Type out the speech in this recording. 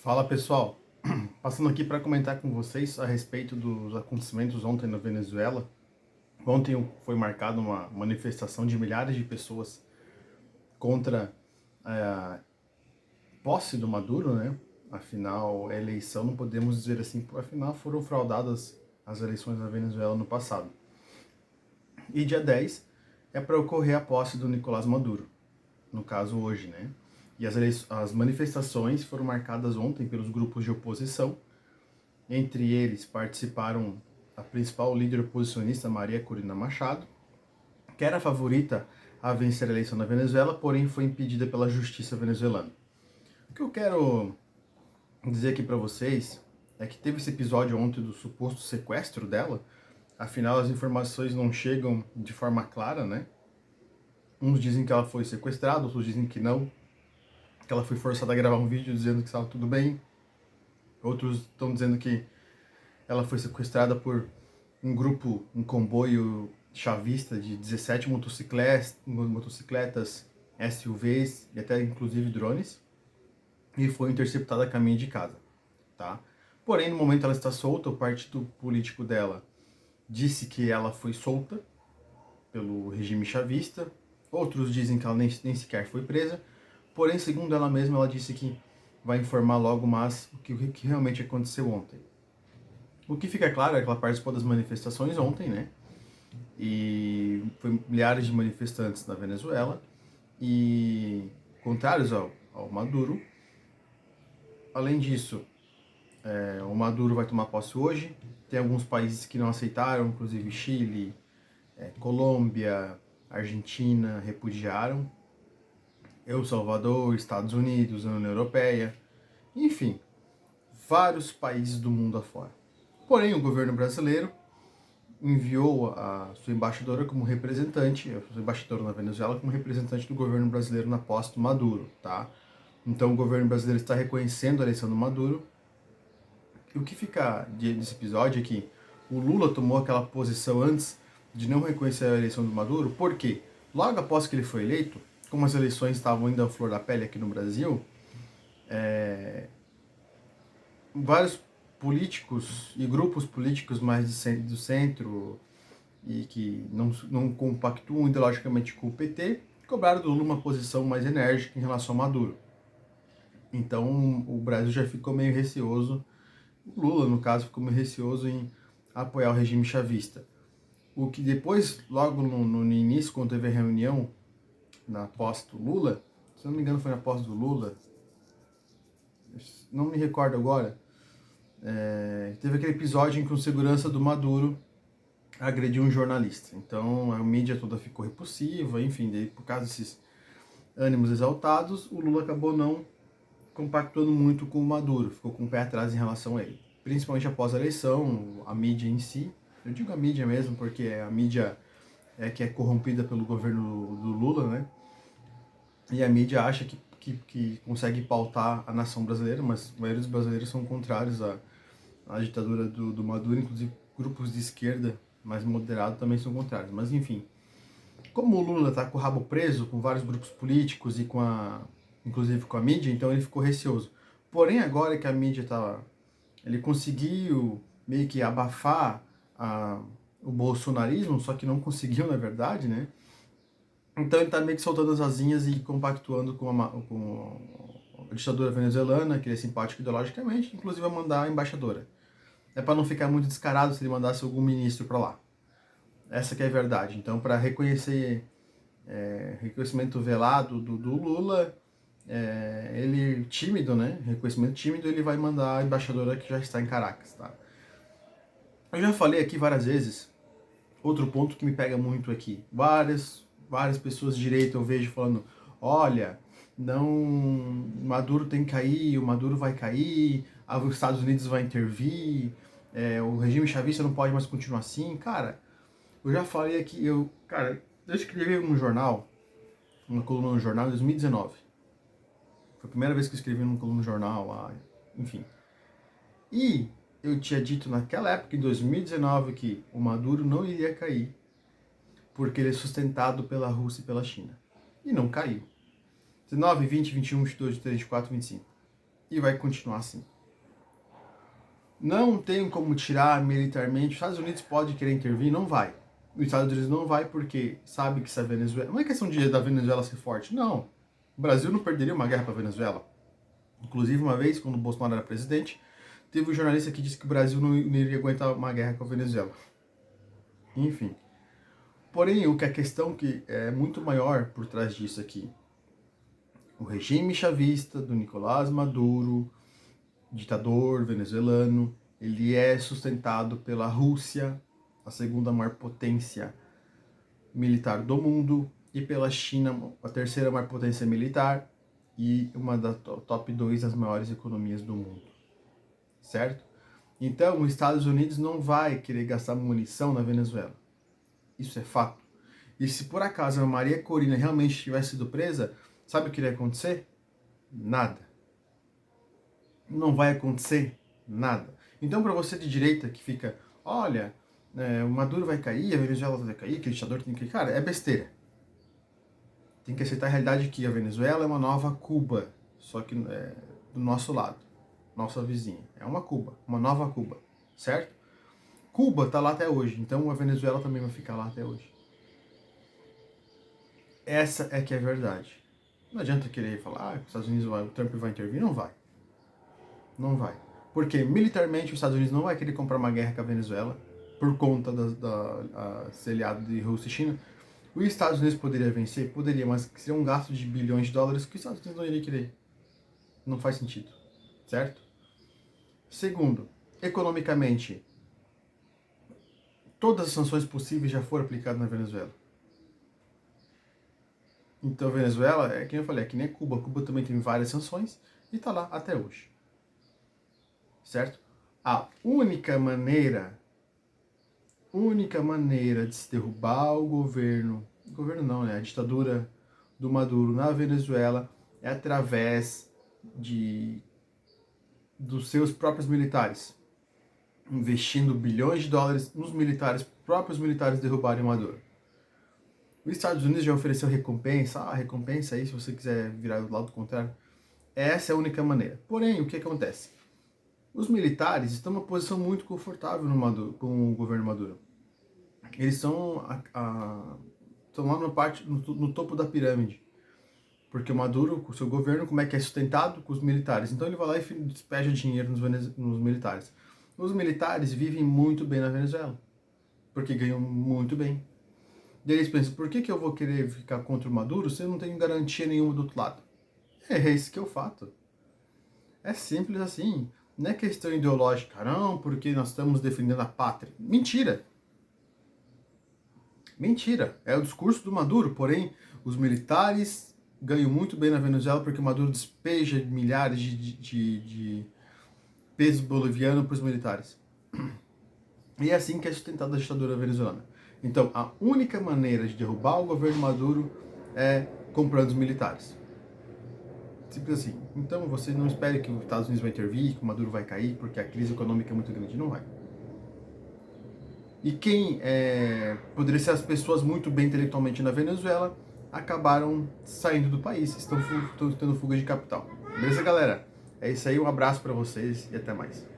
Fala pessoal, passando aqui para comentar com vocês a respeito dos acontecimentos ontem na Venezuela. Ontem foi marcada uma manifestação de milhares de pessoas contra a posse do Maduro, né? Afinal, a eleição, não podemos dizer assim, afinal foram fraudadas as eleições na Venezuela no passado. E dia 10 é para ocorrer a posse do Nicolás Maduro, no caso hoje, né? E as manifestações foram marcadas ontem pelos grupos de oposição. Entre eles participaram a principal líder oposicionista, Maria Corina Machado, que era a favorita a vencer a eleição na Venezuela, porém foi impedida pela justiça venezuelana. O que eu quero dizer aqui para vocês é que teve esse episódio ontem do suposto sequestro dela. Afinal, as informações não chegam de forma clara, né? Uns dizem que ela foi sequestrada, outros dizem que não, que ela foi forçada a gravar um vídeo dizendo que estava tudo bem. Outros estão dizendo que ela foi sequestrada por um grupo, um comboio chavista de 17 motocicletas, SUVs e até inclusive drones, e foi interceptada a caminho de casa, tá? Porém, no momento ela está solta, o partido político dela disse que ela foi solta pelo regime chavista, outros dizem que ela nem sequer foi presa, porém, segundo ela mesma, ela disse que vai informar logo mais o que realmente aconteceu ontem. O que fica claro é que ela participou das manifestações ontem, né? E foi milhares de manifestantes na Venezuela e contrários ao Maduro. Além disso, o Maduro vai tomar posse hoje. Tem alguns países que não aceitaram, inclusive Chile, Colômbia, Argentina, repudiaram. El Salvador, Estados Unidos, a União Europeia, enfim, vários países do mundo afora. Porém, o governo brasileiro enviou a sua embaixadora como representante, a sua embaixadora na Venezuela como representante do governo brasileiro na posse do Maduro, tá? Então o governo brasileiro está reconhecendo a eleição do Maduro. E o que fica desse episódio é que o Lula tomou aquela posição antes de não reconhecer a eleição do Maduro, porque logo após que ele foi eleito, como as eleições estavam ainda à flor da pele aqui no Brasil, vários políticos e grupos políticos mais do centro e que não compactuam ideologicamente com o PT, cobraram do Lula uma posição mais enérgica em relação ao Maduro. Então o Brasil já ficou meio receoso, o Lula, no caso, ficou meio receoso em apoiar o regime chavista. O que depois, logo no início, quando teve a reunião na posse do Lula, se não me engano foi na posse do Lula, não me recordo agora, teve aquele episódio em que o segurança do Maduro agrediu um jornalista. Então a mídia toda ficou repulsiva, enfim, daí, por causa desses ânimos exaltados, o Lula acabou não compactuando muito com o Maduro, ficou com o pé atrás em relação a ele. Principalmente após a eleição, a mídia em si, eu digo a mídia mesmo, porque a mídia que é corrompida pelo governo do Lula, né? E a mídia acha que consegue pautar a nação brasileira, mas a maioria dos brasileiros são contrários à ditadura do Maduro, inclusive grupos de esquerda mais moderados também são contrários. Mas enfim, como o Lula está com o rabo preso com vários grupos políticos e inclusive com a mídia, então ele ficou receoso. Porém, agora que a mídia ele conseguiu meio que abafar o bolsonarismo, só que não conseguiu na verdade, né? Então ele está meio que soltando as asinhas e compactuando com a ditadura venezuelana, que ele é simpático ideologicamente, inclusive vai mandar a embaixadora. É para não ficar muito descarado se ele mandasse algum ministro para lá. Essa que é a verdade. Então, para reconhecimento velado do Lula, ele tímido, né? Reconhecimento tímido, ele vai mandar a embaixadora que já está em Caracas, tá? Eu já falei aqui várias vezes, outro ponto que me pega muito aqui, várias pessoas de direita eu vejo falando, olha, não, Maduro tem que cair, o Maduro vai cair, os Estados Unidos vai intervir, o regime chavista não pode mais continuar assim. Cara, eu já falei aqui, eu escrevi uma coluna no jornal em 2019. Foi a primeira vez que eu escrevi numa coluna no jornal, enfim. E eu tinha dito naquela época, em 2019, que o Maduro não iria cair, porque ele é sustentado pela Rússia e pela China. E não caiu. 19, 20, 21, 22, 23, 24, 25. e vai continuar assim. Não tem como tirar militarmente. Os Estados Unidos pode querer intervir? Não vai. Os Estados Unidos não vai porque sabe que se a Venezuela... Não é questão da Venezuela ser forte, não. O Brasil não perderia uma guerra para a Venezuela. Inclusive, uma vez, quando o Bolsonaro era presidente, teve um jornalista que disse que o Brasil não iria aguentar uma guerra com a Venezuela. Enfim. Porém, o que a questão que é muito maior por trás disso aqui, o regime chavista do Nicolás Maduro, ditador venezuelano, ele é sustentado pela Rússia, a segunda maior potência militar do mundo, e pela China, a terceira maior potência militar e uma das top 2 das maiores economias do mundo, certo? Então, os Estados Unidos não vai querer gastar munição na Venezuela. Isso é fato. E se por acaso a Maria Corina realmente tivesse sido presa, sabe o que iria acontecer? Nada. Não vai acontecer nada. Então, para você de direita que fica, olha, o Maduro vai cair, a Venezuela vai cair, que o ditador tem que cair, cara, é besteira. Tem que aceitar a realidade que a Venezuela é uma nova Cuba, só que do nosso lado, nossa vizinha. É uma Cuba, uma nova Cuba, certo? Cuba está lá até hoje, então a Venezuela também vai ficar lá até hoje. Essa é que é a verdade. Não adianta querer falar, os Estados Unidos o Trump vai intervir, não vai. Não vai. Porque militarmente os Estados Unidos não vai querer comprar uma guerra com a Venezuela por conta ser aliado de Rússia e China. Os Estados Unidos poderia vencer? Poderia, mas seria um gasto de bilhões de dólares que os Estados Unidos não iriam querer. Não faz sentido, certo? Segundo, economicamente, todas as sanções possíveis já foram aplicadas na Venezuela. Então, a Venezuela, é que eu falei, é que nem Cuba. Cuba também tem várias sanções e está lá até hoje. Certo? A única maneira de se derrubar o governo não, né? A ditadura do Maduro na Venezuela é através dos seus próprios militares, investindo bilhões de dólares nos próprios militares derrubarem o Maduro. Os Estados Unidos já ofereceu recompensa, recompensa aí se você quiser virar do lado contrário. Essa é a única maneira. Porém, o que acontece? Os militares estão numa posição muito confortável com o governo Maduro. Eles estão lá no topo da pirâmide. Porque o Maduro, com o seu governo, como é que é sustentado? Com os militares. Então ele vai lá e despeja dinheiro nos militares. Os militares vivem muito bem na Venezuela. Porque ganham muito bem. E eles pensam, por que eu vou querer ficar contra o Maduro se eu não tenho garantia nenhuma do outro lado? É esse que é o fato. É simples assim. Não é questão ideológica, não, porque nós estamos defendendo a pátria. Mentira! Mentira! É o discurso do Maduro, porém, os militares ganham muito bem na Venezuela porque o Maduro despeja milhares de pesos bolivianos para os militares. E é assim que é sustentada a ditadura venezuelana. Então, a única maneira de derrubar o governo Maduro é comprando os militares. Simples assim. Então você não espere que os Estados Unidos vai intervir, que o Maduro vai cair, porque a crise econômica é muito grande. Não vai. E quem poderia ser as pessoas muito bem intelectualmente na Venezuela acabaram saindo do país, estão tendo fuga de capital. Beleza, galera? É isso aí, um abraço para vocês e até mais.